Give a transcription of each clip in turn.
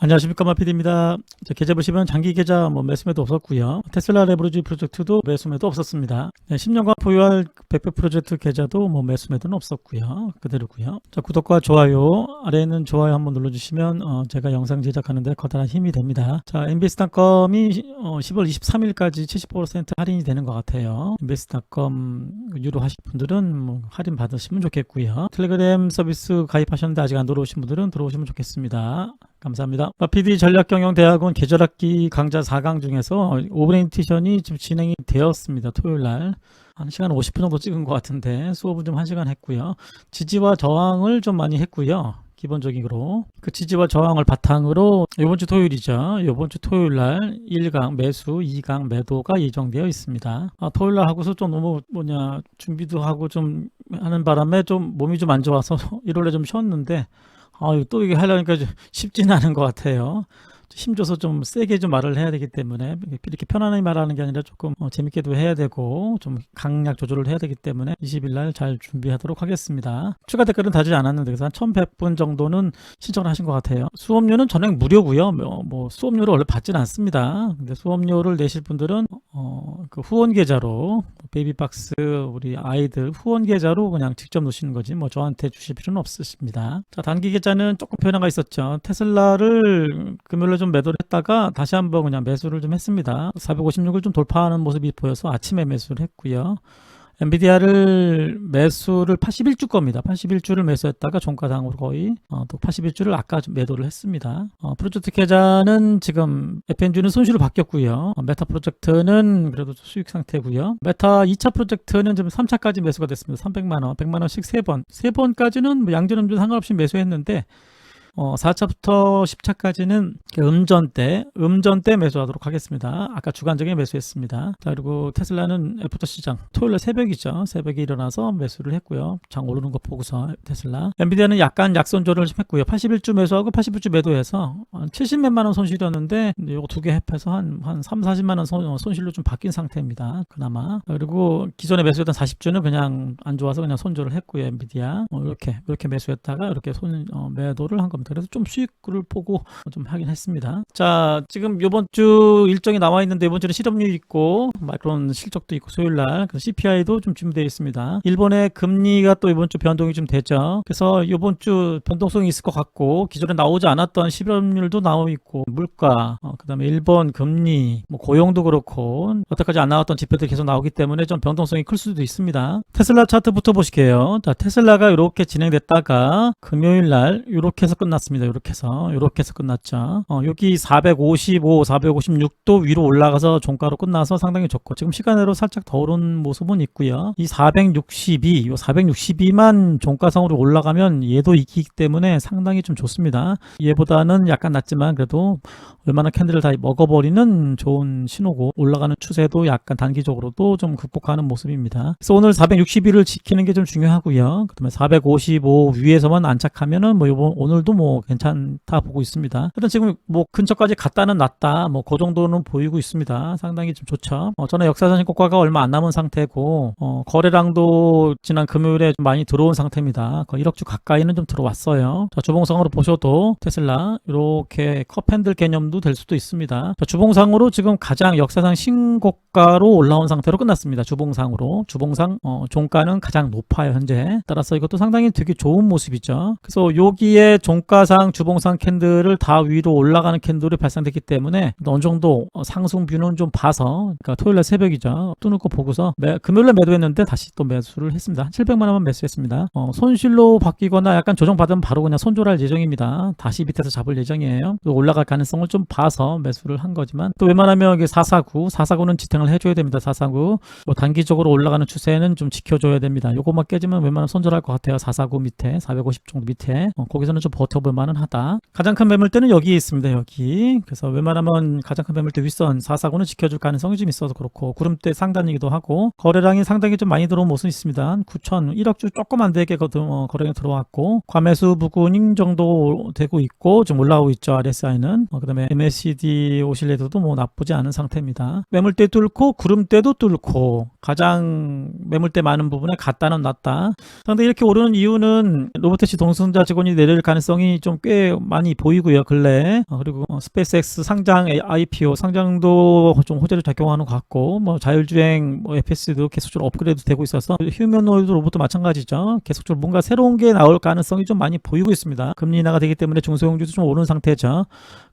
안녕하십니까, 마피디입니다. 계좌 보시면 장기 계좌 매수매도 없었고요. 테슬라 레버리지 프로젝트도 매수매도 없었습니다. 10년간 보유할 100% 프로젝트 계좌도 매수매도는 없었고요. 그대로고요. 자, 구독과 좋아요, 아래에 있는 좋아요 한번 눌러주시면 제가 영상 제작하는데 커다란 힘이 됩니다. 자, MBS닷컴이 10월 23일까지 70% 할인이 되는 것 같아요. MBS닷컴 유료 하실 분들은 할인 받으시면 좋겠고요. 텔레그램 서비스 가입하셨는데 아직 안 들어오신 분들은 들어오시면 좋겠습니다. 감사합니다. 마피디 전략경영대학원 계절학기 강좌 4강 중에서 오브레인테이션이 지금 진행이 되었습니다. 토요일날 1시간 50분 정도 찍은 것 같은데 수업은 좀 1시간 했고요. 지지와 저항을 좀 많이 했고요. 기본적으로 그 지지와 저항을 바탕으로 이번 주 토요일이죠. 이번 주 토요일날 1강 매수, 2강 매도가 예정되어 있습니다. 토요일날 하고서 좀 너무 준비도 하고 좀 하는 바람에 좀 몸이 좀 안 좋아서 일요일에 좀 쉬었는데 또 이게 하려니까 쉽지는 않은 것 같아요. 힘줘서 좀 세게 좀 말을 해야 되기 때문에 이렇게 편안하게 말하는 게 아니라 조금 재밌게도 해야 되고 좀 강약 조절을 해야 되기 때문에 20일 날 잘 준비하도록 하겠습니다. 추가 댓글은 다지 않았는데 그래서 한 1100분 정도는 신청을 하신 것 같아요. 수업료는 전액 무료고요. 수업료를 원래 받지는 않습니다. 근데 수업료를 내실 분들은 그 후원 계좌로 베이비박스 우리 아이들 후원 계좌로 그냥 직접 넣으시는 거지 저한테 주실 필요는 없으십니다. 자, 단기 계좌는 조금 변화가 있었죠. 테슬라를 금요일에 좀 매도를 했다가 다시 한번 그냥 매수를 좀 했습니다. 456을 좀 돌파하는 모습이 보여서 아침에 매수를 했고요. 엔비디아를 매수를 81주 겁니다. 81주를 매수했다가 종가상으로 거의 또 81주를 아까 좀 매도를 했습니다. 프로젝트 계좌는 지금 FNG는 손실로 바뀌었고요. 메타 프로젝트는 그래도 수익 상태고요. 메타 2차 프로젝트는 지금 3차까지 매수가 됐습니다. 300만원, 100만원씩 3번. 3번까지는 양전음주 상관없이 매수했는데 4차부터 10차까지는 음전 때 매수하도록 하겠습니다. 아까 주간적인 매수했습니다. 자, 그리고 테슬라는 애프터 시장 토요일날 새벽이죠. 새벽에 일어나서 매수를 했고요. 장 오르는 거 보고서 테슬라. 엔비디아는 약간 약손절을 좀 했고요. 81주 매수하고 81주 매도해서 70몇만 원 손실이었는데 이거 두 개 합해서 한 3, 40만 원 손실로 좀 바뀐 상태입니다. 그나마. 그리고 기존에 매수했던 40주는 그냥 안 좋아서 그냥 손절을 했고요. 엔비디아 이렇게 매수했다가 이렇게 매도를 한 겁니다. 그래서 좀 수익을 보고 좀 하긴 했습니다. 자, 지금 이번 주 일정이 나와 있는데 이번 주는 실업률 있고 마이크론 실적도 있고 수요일날 CPI도 좀 준비되어 있습니다. 일본의 금리가 또 이번 주 변동이 좀 되죠. 그래서 이번 주 변동성이 있을 것 같고 기존에 나오지 않았던 실업률도 나오고 있고 물가, 그다음에 일본 금리, 고용도 그렇고 여태까지 안 나왔던 지표들이 계속 나오기 때문에 좀 변동성이 클 수도 있습니다. 테슬라 차트부터 보실게요. 자, 테슬라가 이렇게 진행됐다가 금요일날 이렇게 해서 끝났습니다. 이렇게 해서 끝났죠. 여기 455, 456도 위로 올라가서 종가로 끝나서 상당히 좋고 지금 시간으로 살짝 더 오른 모습은 있고요. 이 462만 종가상으로 올라가면 얘도 이기기 때문에 상당히 좀 좋습니다. 얘보다는 약간 낮지만 그래도 웬만한 캔들을 다 먹어버리는 좋은 신호고 올라가는 추세도 약간 단기적으로도 좀 극복하는 모습입니다. 그래서 오늘 462를 지키는 게 좀 중요하고요. 그다음에 455 위에서만 안착하면은 오늘도 괜찮다 보고 있습니다. 일단 지금 근처까지 갔다는 낫다 그 정도는 보이고 있습니다. 상당히 좀 좋죠. 저는 역사상 신고가가 얼마 안 남은 상태고 거래량도 지난 금요일에 좀 많이 들어온 상태입니다. 거의 1억주 가까이는 좀 들어왔어요. 자, 주봉상으로 보셔도 테슬라 이렇게 컵핸들 개념도 될 수도 있습니다. 자, 주봉상으로 지금 가장 역사상 신고가로 올라온 상태로 끝났습니다. 주봉상 종가는 가장 높아요 현재. 따라서 이것도 상당히 되게 좋은 모습이죠. 그래서 여기에 종가상 주봉상 캔들을 다 위로 올라가는 캔들이 발생됐기 때문에 어느 정도 상승뷰는 좀 봐서 그러니까 토요일날 새벽이죠. 뜨는 거 보고서 금요일날 매도했는데 다시 또 매수를 했습니다. 700만 원만 매수했습니다. 손실로 바뀌거나 약간 조정받으면 바로 그냥 손절할 예정입니다. 다시 밑에서 잡을 예정이에요. 올라갈 가능성을 좀 봐서 매수를 한 거지만 또 웬만하면 449는 지탱을 해줘야 됩니다. 449 단기적으로 올라가는 추세는 좀 지켜줘야 됩니다. 요것만 깨지면 웬만하면 손절할 것 같아요. 449 밑에 450 정도 밑에 거기서는 좀 버텨볼 만은 하다. 가장 큰 매물대는 여기에 있습니다. 여기. 그래서 웬만하면 가장 큰 매물대 윗선 449는 지켜줄 가능성이 좀 있어서 그렇고 구름대 상단이기도 하고 거래량이 상당히 좀 많이 들어온 모습이 있습니다. 9천 1억주 조금 안 되게 거래량이 들어왔고 과매수 부근 정도 되고 있고 좀 올라오고 있죠. RSI는. 그다음에 MACD 오실레이터도 뭐 나쁘지 않은 상태입니다. 매물대 뚫고 구름대도 뚫고 가장 매물대 많은 부분에 갔다는 놨다. 상당히 이렇게 오르는 이유는 로보택시 동승자 직원이 내릴 가능성이 좀 꽤 많이 보이고요. 근래에. 그리고 스페이스X 상장 IPO 상장도 좀 호재를 작용하는 것 같고, 뭐 자율주행 FS도 계속적으로 업그레이드 되고 있어서 휴머노이드 로봇도 마찬가지죠. 계속적으로 뭔가 새로운 게 나올 가능성이 좀 많이 보이고 있습니다. 금리 인하가 되기 때문에 중소형주도 좀 오른 상태죠.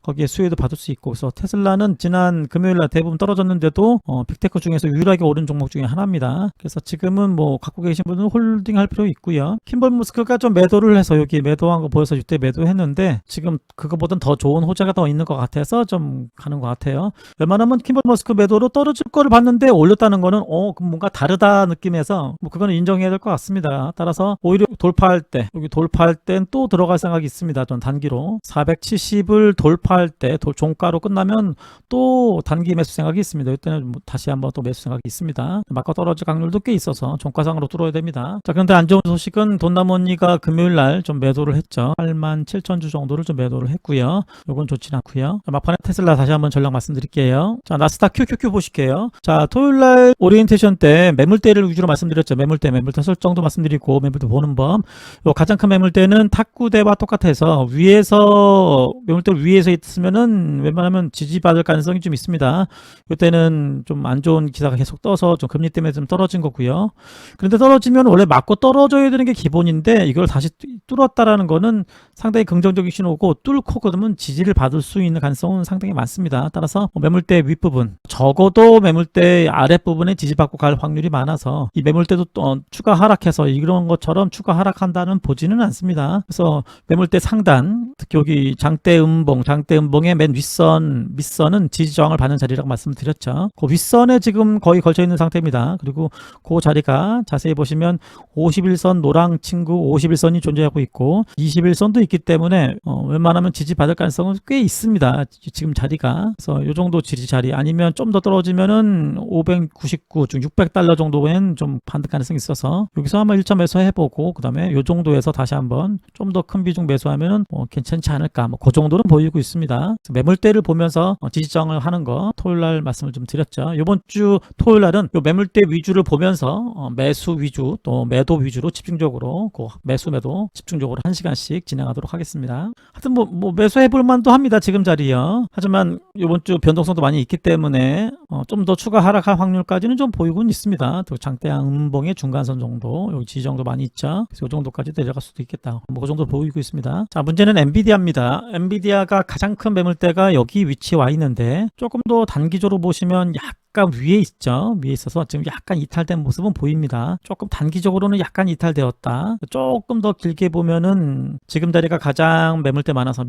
거기에 수혜도 받을 수 있고, 그래서 테슬라는 지난 금요일날 대부분 떨어졌는데도 빅테크 중에서 유일하게 오른 종목 중에 하나입니다. 그래서 지금은 뭐 갖고 계신 분은 홀딩할 필요 있고요. 킴벌머스크가 좀 매도를 해서 여기 매도한 거 보여서 이때 매도했는데 지금 그거보단 더 좋은 호재가 더 있는 것 같아서 좀 가는 것 같아요. 웬만하면 킴벌머스크 매도로 떨어질 거를 봤는데 올렸다는 거는 그럼 뭔가 다르다 느낌에서 뭐 그거는 인정해야 될 것 같습니다. 따라서 오히려 돌파할 때, 여기 돌파할 땐 또 들어갈 생각이 있습니다. 전 단기로 470을 돌파할 때 종가로 끝나면 또 단기 매수 생각이 있습니다. 이때는 다시 한번 또 매수 생각이 있습니다. 맞고 떨어질 확률도 꽤 있어서 종가상으로 뚫어야 됩니다. 자, 그런데 안 좋은 소식은 돈나머니가 금요일날 좀 매도를 했죠. 87,000주 정도를 좀 매도를 했고요. 요건 좋진 않고요. 자, 막판에 테슬라 다시 한번 전략 말씀드릴게요. 자, 나스닥 QQQ 보실게요. 자, 토요일날 오리엔테이션 때 매물대를 위주로 말씀드렸죠. 매물대 설정도 말씀드리고 매물대 보는 법. 요 가장 큰 매물대는 탁구대와 똑같아서 위에서 매물대를 위에서 있으면은 웬만하면 지지받을 가능성이 좀 있습니다. 이때는 좀 안 좋은 기사가 계속 떠서 좀 금리 때문에 좀 떨어진 거고요. 그런데 떨어지면 원래 맞고 떨어져야 되는 게 기본인데 이걸 다시 뚫었다라는 거는 상당히 긍정적인 신호고, 뚫고 그러면 지지를 받을 수 있는 가능성은 상당히 많습니다. 따라서 매물대 윗부분, 적어도 매물대 아랫부분에 지지받고 갈 확률이 많아서 이 매물대도 또 추가 하락해서 이런 것처럼 추가 하락한다는 보지는 않습니다. 그래서 매물대 상단, 특히 여기 장대음봉의 맨 밑선은 지지 저항을 받는 자리라고 말씀드렸죠. 그 윗선에 지금 거의 걸쳐 있는 상태입니다. 그리고 그 자리가 자세히 보시면 51선 노랑 친구 51선이 존재하고 있고 21선도 있기 때문에 웬만하면 지지받을 가능성은 꽤 있습니다. 지금 자리가. 그래서 이 정도 지지 자리, 아니면 좀 더 떨어지면은 599, 중 $600 정도엔 좀 반등 가능성이 있어서 여기서 한번 1차 매수 해보고, 그 다음에 이 정도에서 다시 한번 좀 더 큰 비중 매수하면은 괜찮지 않을까, 그 정도는 보이고 있습니다. 매물대를 보면서 지지정을 하는 거 토요일날 말씀을 좀 드렸죠. 이번 주 토요일날은 이 매물대 위주를 보면서 매수 위주 또 매도 위주로 집중적으로 매수 매도 집중적으로 1시간씩 진행하도록 하겠습니다. 하여튼 뭐 매수해볼 만도 합니다. 지금 자리요. 하지만 이번 주 변동성도 많이 있기 때문에 좀 더 추가 하락할 확률까지는 좀 보이고는 있습니다. 또 장대양 음봉의 중간선 정도, 여기 지지 정도 많이 있죠. 그래서 이 정도까지 내려갈 수도 있겠다. 뭐 그 정도 보이고 있습니다. 자, 문제는 엔비디아입니다. 엔비디아가 가장 큰 매물대가 여기 위치에 와 있는데 조금 더 단기적으로 보시면 약간 위에 있죠. 위에 있어서 지금 약간 이탈된 모습은 보입니다. 조금 단기적으로는 약간 이탈되었다. 조금 더 길게 보면은 지금 자리가 가장 매물대 많아서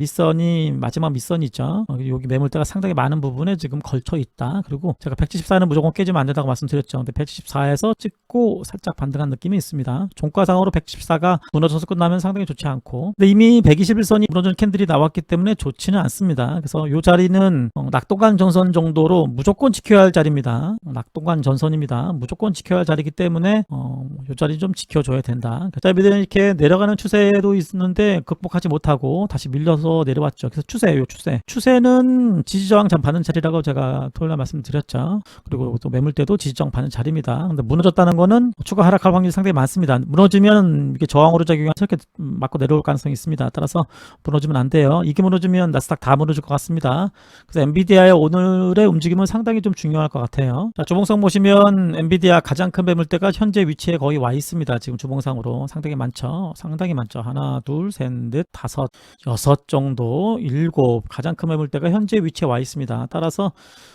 마지막 밑선이죠. 여기 매물대가 상당히 많은 부분에 지금 걸쳐 있다. 그리고 제가 174는 무조건 깨지면 안 된다고 말씀드렸죠. 근데 174에서 찍고 살짝 반등한 느낌이 있습니다. 종가상으로 114가 무너져서 끝나면 상당히 좋지 않고, 근데 이미 121선이 무너진 캔들이 나왔기 때문에 좋지는 않습니다. 그래서 이 자리는 낙동강 전선 정도로 무조건 지켜야 할 자리입니다. 낙동강 전선입니다. 무조건 지켜야 할 자리이기 때문에 이 자리 좀 지켜줘야 된다. 그 자리는 이렇게 내려가는 추세도 있는데 극복하지 못하고 다시 밀려서 내려왔죠. 그래서 추세는 지지저항 받는 자리라고 제가 토요일날 말씀드렸죠. 그리고 또 매물대도 지지저항 받는 자리입니다. 근데 무너졌다는 거는 추가 하락할 확률이 상당히 많습니다. 무너지면 이게 저항으로 작용해서 이렇게 맞고 내려올 가능성이 있습니다. 따라서 무너지면 안 돼요. 이게 무너지면 나스닥 다 무너질 것 같습니다. 그래서 엔비디아의 오늘의 움직임은 상당히 좀 중요할 것 같아요. 자, 주봉상 보시면 엔비디아 가장 큰 매물대가 현재 위치에 거의 와 있습니다. 지금 주봉상으로 상당히 많죠. 하나, 둘, 셋, 넷, 다섯, 여섯 정도, 7 가장 큰 매물대가 현재 위치에 와 있습니다. 따라서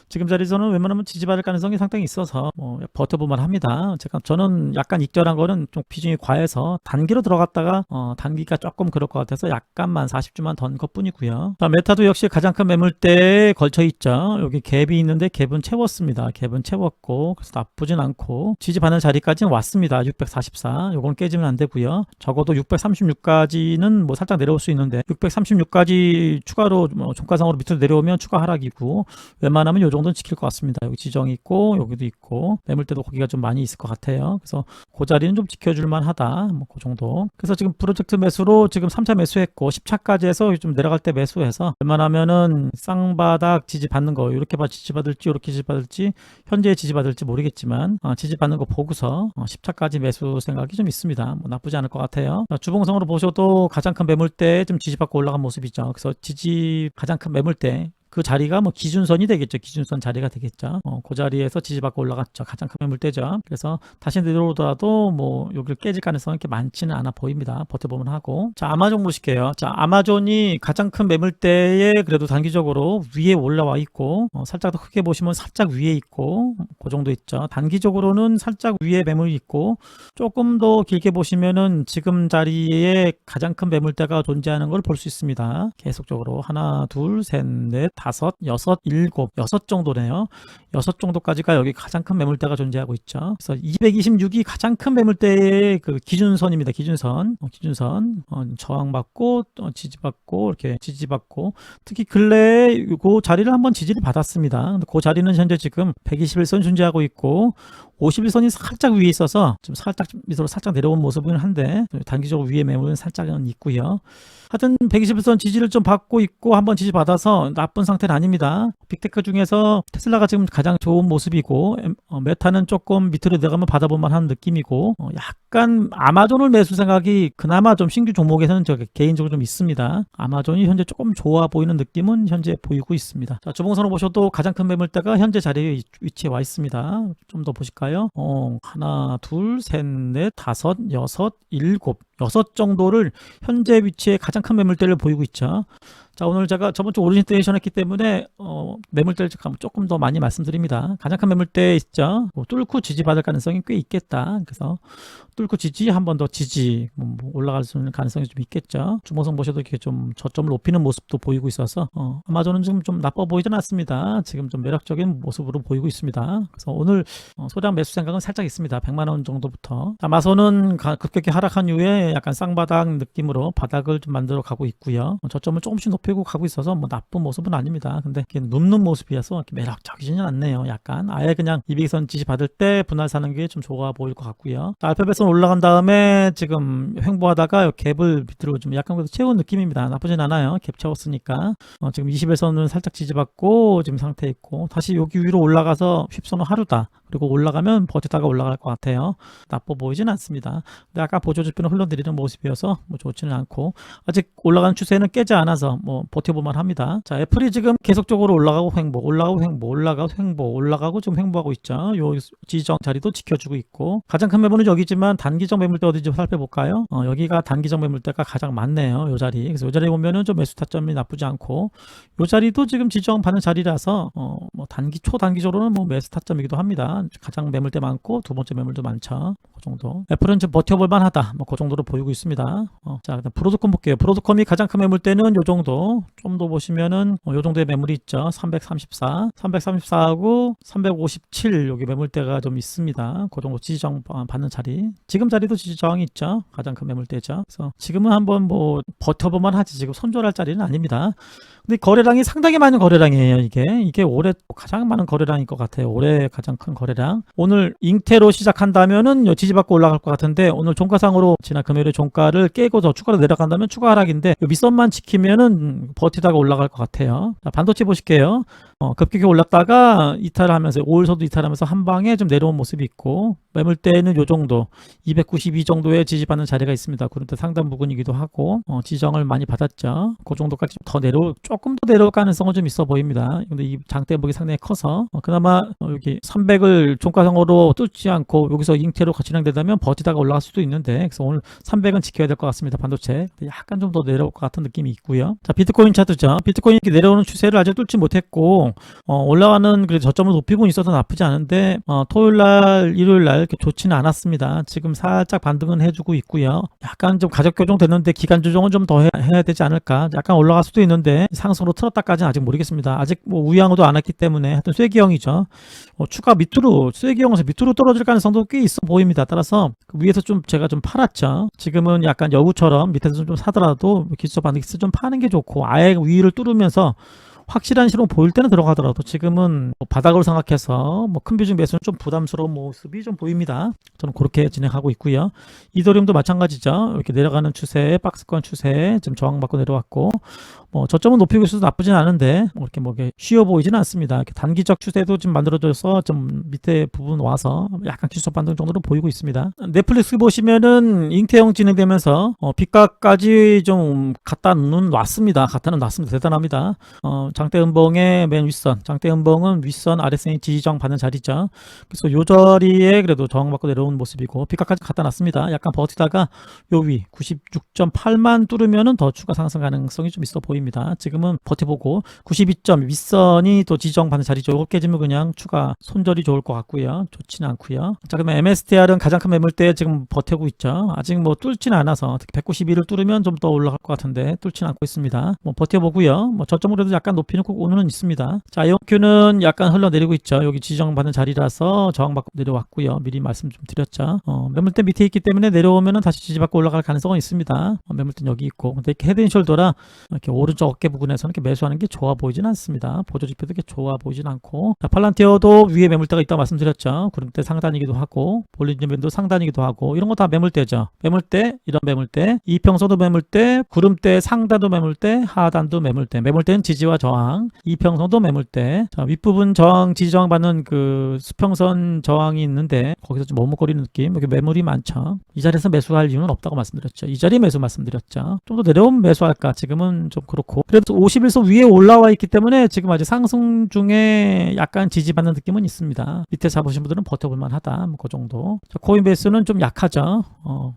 지금 자리에서는 웬만하면 지지받을 가능성이 상당히 있어서 버텨볼만 합니다. 저는 약간 익절한 거는 좀 비중이 과해서 단기로 들어갔다가 단기가 조금 그럴 것 같아서 약간만 40주만 던 것 뿐이고요. 메타도 역시 가장 큰 매물대에 걸쳐 있죠. 여기 갭이 있는데 갭은 채웠습니다. 있습니다. 갭은 채웠고 그래서 나쁘진 않고 지지받는 자리까지는 왔습니다. 644 요건 깨지면 안 되고요. 적어도 636까지는 뭐 살짝 내려올 수 있는데 636까지 추가로 뭐 종가상으로 밑으로 내려오면 추가 하락이고 웬만하면 요 정도는 지킬 것 같습니다. 여기 지정이 있고 여기도 있고 매물대도 거기가 좀 많이 있을 것 같아요. 그래서 그 자리는 좀 지켜줄 만하다. 뭐 그 정도. 그래서 지금 프로젝트 매수로 지금 3차 매수했고 10차까지 해서 좀 내려갈 때 매수해서 웬만하면은 쌍바닥 지지받는 거 이렇게 지지받을지 이렇게 지지받을지 현재 지지받을지 모르겠지만 지지받는 거 보고서 10차까지 매수 생각이 좀 있습니다. 뭐 나쁘지 않을 것 같아요. 주봉성으로 보셔도 가장 큰 매물대에 좀 지지받고 올라간 모습이죠. 그래서 가장 큰 매물대 그 자리가 뭐 기준선이 되겠죠. 기준선 자리가 되겠죠. 그 자리에서 지지받고 올라갔죠. 가장 큰 매물대죠. 그래서 다시 내려오더라도 뭐 여기를 깨질 가능성이 이렇게 많지는 않아 보입니다. 버텨보면 하고. 자, 아마존 보실게요. 자, 아마존이 가장 큰 매물대에 그래도 단기적으로 위에 올라와 있고 살짝 더 크게 보시면 살짝 위에 있고 그 정도 있죠. 단기적으로는 살짝 위에 매물이 있고 조금 더 길게 보시면은 지금 자리에 가장 큰 매물대가 존재하는 걸 볼 수 있습니다. 계속적으로 하나, 둘, 셋, 넷, 다섯, 여섯, 일곱, 여섯 정도네요. 여섯 정도까지가 여기 가장 큰 매물대가 존재하고 있죠. 그래서 226이 가장 큰 매물대의 그 기준선입니다. 기준선 저항받고 지지받고 이렇게 지지받고 특히 근래에 그 자리를 한번 지지를 받았습니다. 근데 그 자리는 현재 지금 121선 존재하고 있고 51선이 살짝 위에 있어서 좀 살짝 밑으로 살짝 내려온 모습은 한데 단기적으로 위에 매물은 살짝은 있고요. 하여튼 121선 지지를 좀 받고 있고 한번 지지받아서 나쁜 상태는 아닙니다. 빅테크 중에서 테슬라가 지금 가장 좋은 모습이고 메타는 조금 밑으로 내려가면 받아볼만 한 느낌이고 약간 아마존을 매수 생각이 그나마 좀 신규 종목에서는 저 개인적으로 좀 있습니다. 아마존이 현재 조금 좋아 보이는 느낌은 현재 보이고 있습니다. 자, 주봉선으로 보셔도 가장 큰 매물대가 현재 자리에 위치해 와 있습니다. 좀 더 보실까요? 하나, 둘, 셋, 넷, 다섯, 여섯, 일곱, 여섯 정도를 현재 위치에 가장 큰 매물대를 보이고 있죠. 자, 오늘 제가 저번 주 오리엔테이션 했기 때문에 매물대를 조금 더 많이 말씀드립니다. 가장 큰 매물대 있죠. 뚫고 지지받을 가능성이 꽤 있겠다. 그래서 뚫고 지지, 한 번 더 지지, 올라갈 수 있는 가능성이 좀 있겠죠. 주봉선 보셔도 이렇게 좀 저점을 높이는 모습도 보이고 있어서 아마존은 지금 좀 나빠 보이진 않습니다. 지금 좀 매력적인 모습으로 보이고 있습니다. 그래서 오늘 소량 매수 생각은 살짝 있습니다. 100만 원 정도부터. 아마존은 급격히 하락한 이후에 약간 쌍바닥 느낌으로 바닥을 좀 만들어 가고 있고요. 저점을 조금씩 높이고 가고 있어서 뭐 나쁜 모습은 아닙니다. 근데 이게 눕는 모습이어서 이렇게 매력적이지는 않네요. 약간 아예 그냥 200선 지지 받을 때 분할 사는 게 좀 좋아 보일 것 같고요. 알파벳선 올라간 다음에 지금 횡보하다가 갭을 밑으로 좀 약간 그래도 채운 느낌입니다. 나쁘진 않아요. 갭 채웠으니까 지금 20일선은 살짝 지지받고 지금 상태 있고 다시 여기 위로 올라가서 휩선호 하루다. 그리고 올라가면 버티다가 올라갈 것 같아요. 나빠 보이진 않습니다. 근데 아까 보조지표는 흘러내리는 모습이어서 뭐 좋지는 않고 아직 올라가는 추세는 깨지 않아서 뭐 버텨볼만 합니다. 자, 애플이 지금 계속적으로 올라가고 횡보, 올라가고 횡보, 올라가고 횡보, 올라가고 지금 횡보하고 있죠. 요 지지정 자리도 지켜주고 있고 가장 큰 매물은 여기지만 단기적 매물대 어디지 살펴볼까요? 여기가 단기적 매물대가 가장 많네요. 요 자리. 그래서 요 자리 보면은 좀 매수 타점이 나쁘지 않고 요 자리도 지금 지지정 받는 자리라서 뭐 초단기적으로는 뭐 매수 타점이기도 합니다. 가장 매물대 많고 두 번째 매물도 많죠. 그 정도. 애플은 좀 버텨볼 만하다. 뭐 그 정도로 보이고 있습니다. 자, 그다음 브로드컴 볼게요. 브로드컴이 가장 큰 매물대는 요 정도. 좀 더 보시면은 요 정도의 매물이 있죠. 334하고 357 여기 매물대가 좀 있습니다. 그 정도 지지저항 받는 자리. 지금 자리도 지지저항이 있죠. 가장 큰 매물대죠. 그래서 지금은 한번 뭐 버텨볼만 하지. 지금 손절할 자리는 아닙니다. 근데 거래량이 상당히 많은 거래량이에요. 이게 올해 가장 많은 거래량일 것 같아요. 올해 가장 큰 거래량. 오늘 잉태로 시작한다면은 지지받고 올라갈 것 같은데 오늘 종가상으로 지난 금요일에 종가를 깨고 더 추가로 내려간다면 추가 하락인데 밑선만 지키면은 버티다가 올라갈 것 같아요. 자, 반도체 보실게요. 급격히 올랐다가 이탈하면서 5일선도 이탈하면서 한 방에 좀 내려온 모습이 있고 매물대는 요 정도 292 정도의 지지받는 자리가 있습니다. 그런데 상단 부근이기도 하고 지정을 많이 받았죠. 그 정도까지 조금 더 내려올 가능성은 좀 있어 보입니다. 근데 이 장대목이 상당히 커서 그나마 여기 300을 종가상으로 뚫지 않고 여기서 잉태로 진행되다면 버티다가 올라갈 수도 있는데 그래서 오늘 300은 지켜야 될 것 같습니다. 반도체 약간 좀 더 내려올 것 같은 느낌이 있고요. 자, 비트코인 차트죠. 비트코인이 내려오는 추세를 아직 뚫지 못했고 하더라도 올라가는 그래도 저점을 높이고 있어서 나쁘지 않은데 토요일날 일요일날 이렇게 좋지는 않았습니다. 지금 살짝 반등은 해주고 있고요. 약간 좀 가격 교정 됐는데 기간 조정은 좀 더 해야 되지 않을까. 약간 올라갈 수도 있는데 상승으로 틀었다까지는 아직 모르겠습니다. 아직 뭐 우양우도 안 했기 때문에 하여튼 쐐기형이죠. 추가 밑으로 쐐기형에서 밑으로 떨어질 가능성도 꽤 있어 보입니다. 따라서 그 위에서 좀 제가 좀 팔았죠. 지금은 약간 여우처럼 밑에서 좀 사더라도 기술적 반등이 있어 좀 파는 게 좋고 아예 위를 뚫으면서 확실한 신호 보일 때는 들어가더라도 지금은 바닥으로 생각해서 큰 비중 매수는 좀 부담스러운 모습이 좀 보입니다. 저는 그렇게 진행하고 있고요. 이더리움도 마찬가지죠. 이렇게 내려가는 추세, 박스권 추세 좀 저항받고 내려왔고 저점은 높이고 있어도 나쁘진 않은데 이렇게 쉬워 보이지는 않습니다. 이렇게 단기적 추세도 좀 만들어져서 좀 밑에 부분 와서 약간 기술적 반등 정도로 보이고 있습니다. 넷플릭스 보시면은 잉태형 진행되면서 빛가까지 좀 갖다는 놨습니다. 대단합니다. 장대음봉의 맨 윗선, 장대음봉은 윗선 아래선이 지지저항 받는 자리죠. 그래서 요 자리에 그래도 저항받고 내려온 모습이고 빛가까지 갖다 놨습니다. 약간 버티다가 요 위 96.8만 뚫으면은 더 추가 상승 가능성이 좀 있어 보입니다. 지금은 버텨보고 92점 윗선이 또 지지저항 받는 자리죠. 이거 깨지면 그냥 추가 손절이 좋을 것 같고요. 좋지는 않고요. 자, 그러면 MSTR은 가장 큰 매물대에 지금 버티고 있죠. 아직 뚫지는 않아서 특히 192를 뚫으면 좀 더 올라갈 것 같은데 뚫지는 않고 있습니다. 버텨보고요. 저점으로도 약간 높이는 꼭 오는 있습니다. 자, 아이온큐는 약간 흘러내리고 있죠. 여기 지지저항 받는 자리라서 저항받고 내려왔고요. 미리 말씀 좀 드렸죠. 매물대 밑에 있기 때문에 내려오면은 다시 지지받고 올라갈 가능성은 있습니다. 매물대는 여기 있고 근데 이렇게 헤드앤숄더라 이렇게 오른쪽 어깨 부분에서는 이렇게 매수하는 게 좋아 보이진 않습니다. 보조지표도 이렇게 좋아 보이진 않고 자, 팔란티어도 위에 매물대가 있다고 말씀드렸죠. 구름대 상단이기도 하고 볼린저 밴도 상단이기도 하고 이런 거 다 매물대죠. 매물대, 이런 매물대, 이평선도 매물대, 구름대 상단도 매물대, 하단도 매물대. 매물대는 지지와 저항, 이평선도 매물대. 자, 윗부분 저항, 지지 저항 받는 그 수평선 저항이 있는데 거기서 좀 머뭇거리는 느낌. 여기 매물이 많죠. 이 자리에서 매수할 이유는 없다고 말씀드렸죠. 이 자리에 매수 말씀드렸죠. 좀 더 내려오면 매수할까? 지금은 좀 그렇고 그래도 51선 위에 올라와 있기 때문에 지금 아직 상승 중에 약간 지지받는 느낌은 있습니다. 밑에 잡으신 분들은 버텨볼만 하다. 그 정도. 자, 코인베이스는 좀 약하죠.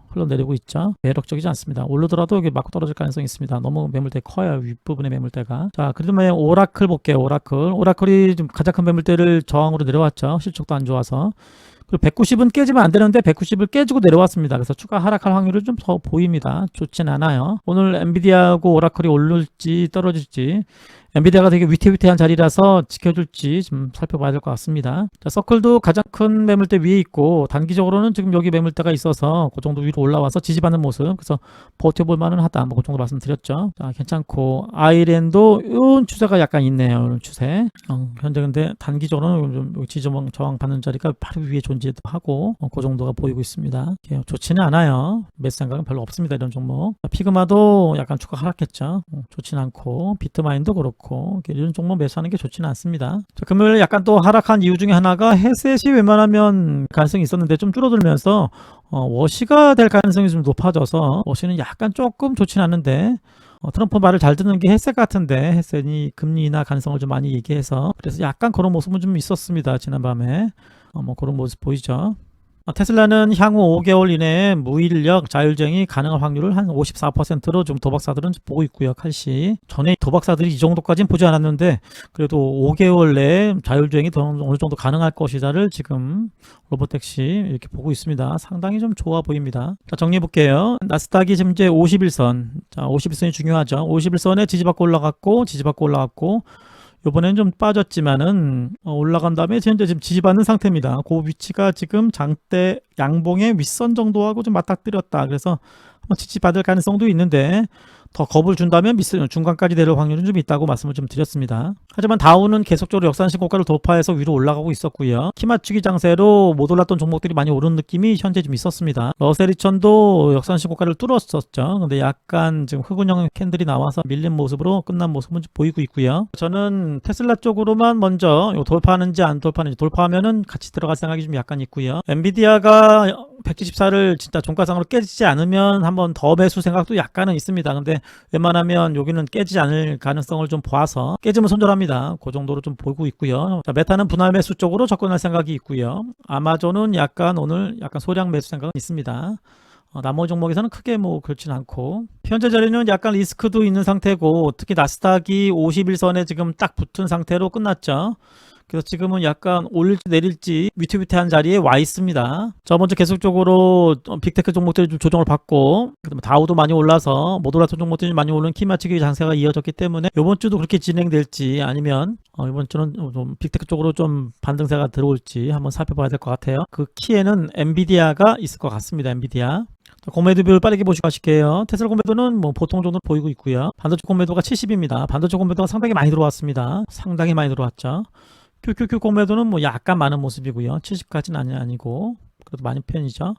흘러내리고 있죠. 매력적이지 않습니다. 오르더라도 여기 맞고 떨어질 가능성이 있습니다. 너무 매물대 커요. 윗부분의 매물대가. 자, 그러면 오라클 볼게요. 오라클이 좀 가장 큰 매물대를 저항으로 내려왔죠. 실적도 안 좋아서. 그리고 190은 깨지면 안 되는데 190을 깨지고 내려왔습니다. 그래서 추가 하락할 확률은 좀 더 보입니다. 좋진 않아요. 오늘 엔비디아하고 오라클이 오를지 떨어질지 엔비디아가 되게 위태위태한 자리라서 지켜줄지 좀 살펴봐야 될 것 같습니다. 자, 서클도 가장 큰 매물대 위에 있고 단기적으로는 지금 여기 매물대가 있어서 그 정도 위로 올라와서 지지받는 모습. 그래서 버텨볼 만은 하다. 그 정도 말씀드렸죠. 자, 괜찮고 아이랜도 이런 추세가 약간 있네요. 이런 추세. 현재 근데 단기적으로는 좀 지지저항 저항 받는 자리가 바로 위에 존재도 하고 그 정도가 보이고 있습니다. 좋지는 않아요. 매수 생각은 별로 없습니다. 이런 종목. 자, 피그마도 약간 추가 하락했죠. 좋지는 않고 비트마인도 그렇고 이런 종목 매수하는 게 좋지는 않습니다. 자, 금요일에 약간 또 하락한 이유 중에 하나가 헤셋이 웬만하면 가능성이 있었는데 좀 줄어들면서 워시가 될 가능성이 좀 높아져서 워시는 약간 조금 좋지는 않은데 트럼프 말을 잘 듣는 게 헤셋 같은데 헤셋이 금리 인하 가능성을 좀 많이 얘기해서 그래서 약간 그런 모습은 좀 있었습니다. 지난밤에 그런 모습 보이죠. 테슬라는 향후 5개월 이내에 무인력 자율주행이 가능한 확률을 한 54%로 좀 도박사들은 보고 있고요. 칼시. 전에 도박사들이 이 정도까지는 보지 않았는데 그래도 5개월 내에 자율주행이 어느 정도 가능할 것이다를 지금 로보택시 이렇게 보고 있습니다. 상당히 좀 좋아 보입니다. 자, 정리해 볼게요. 나스닥이 지금 이제 51선. 자, 51선이 중요하죠. 51선에 지지받고 올라갔고 요번에는 좀 빠졌지만은 올라간 다음에 현재 지금 지지받는 상태입니다. 그 위치가 지금 장대 양봉의 윗선 정도하고 좀 맞닥뜨렸다. 그래서 한번 지지받을 가능성도 있는데 더 겁을 준다면 중간까지 내려올 확률은 좀 있다고 말씀을 좀 드렸습니다. 하지만 다우는 계속적으로 역산식 고가를 돌파해서 위로 올라가고 있었고요. 키 맞추기 장세로 못 올랐던 종목들이 많이 오른 느낌이 현재 좀 있었습니다. 러셀2000도 역산식 고가를 뚫었었죠. 근데 약간 지금 흑운형 캔들이 나와서 밀린 모습으로 끝난 모습은 좀 보이고 있고요. 저는 테슬라 쪽으로만 먼저 돌파하는지 안 돌파하는지 돌파하면은 같이 들어갈 생각이 좀 약간 있고요. 엔비디아가 174를 진짜 종가상으로 깨지지 않으면 한번 더 매수 생각도 약간은 있습니다. 근데 웬만하면 여기는 깨지지 않을 가능성을 좀 봐서 깨지면 손절합니다. 그 정도로 좀 보고 있고요. 자, 메타는 분할 매수 쪽으로 접근할 생각이 있고요. 아마존은 오늘 약간 소량 매수 생각은 있습니다. 나머지 종목에서는 크게 뭐 그렇진 않고 현재 자리는 약간 리스크도 있는 상태고 특히 나스닥이 51선에 지금 딱 붙은 상태로 끝났죠. 그래서 지금은 약간 올릴지 내릴지 위태위태한 자리에 와 있습니다. 저번주 계속적으로 빅테크 종목들이 좀 조정을 받고 그다음에 다우도 많이 올라서 못 올랐던 종목들이 많이 오른 키맞추기 장세가 이어졌기 때문에 이번 주도 그렇게 진행될지 아니면 이번 주는 좀 빅테크 쪽으로 좀 반등세가 들어올지 한번 살펴봐야 될 것 같아요. 그 키에는 엔비디아가 있을 것 같습니다. 엔비디아. 공매도별 빠르게 보시고 가실게요. 테슬라 공매도는 뭐 보통 정도 보이고 있고요. 반도체 공매도가 70입니다. 반도체 공매도가 상당히 많이 들어왔습니다. 상당히 많이 들어왔죠. QQQ 공매도는 뭐 약간 많은 모습이고요. 70까지는 아니고 그래도 많은 편이죠.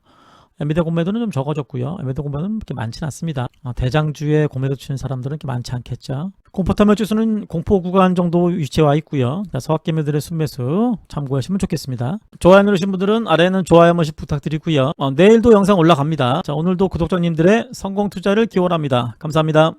엔비디아 공매도는 좀 적어졌고요. 엔비디아 공매도는 그렇게 많지는 않습니다. 대장주에 공매도 치는 사람들은 그렇게 많지 않겠죠. 공포타면 지수는 공포 구간 정도 위치에 와 있고요. 서학개미들의 순매수 참고하시면 좋겠습니다. 좋아요 누르신 분들은 아래에는 좋아요 한 번씩 부탁드리고요. 내일도 영상 올라갑니다. 자, 오늘도 구독자님들의 성공 투자를 기원합니다. 감사합니다.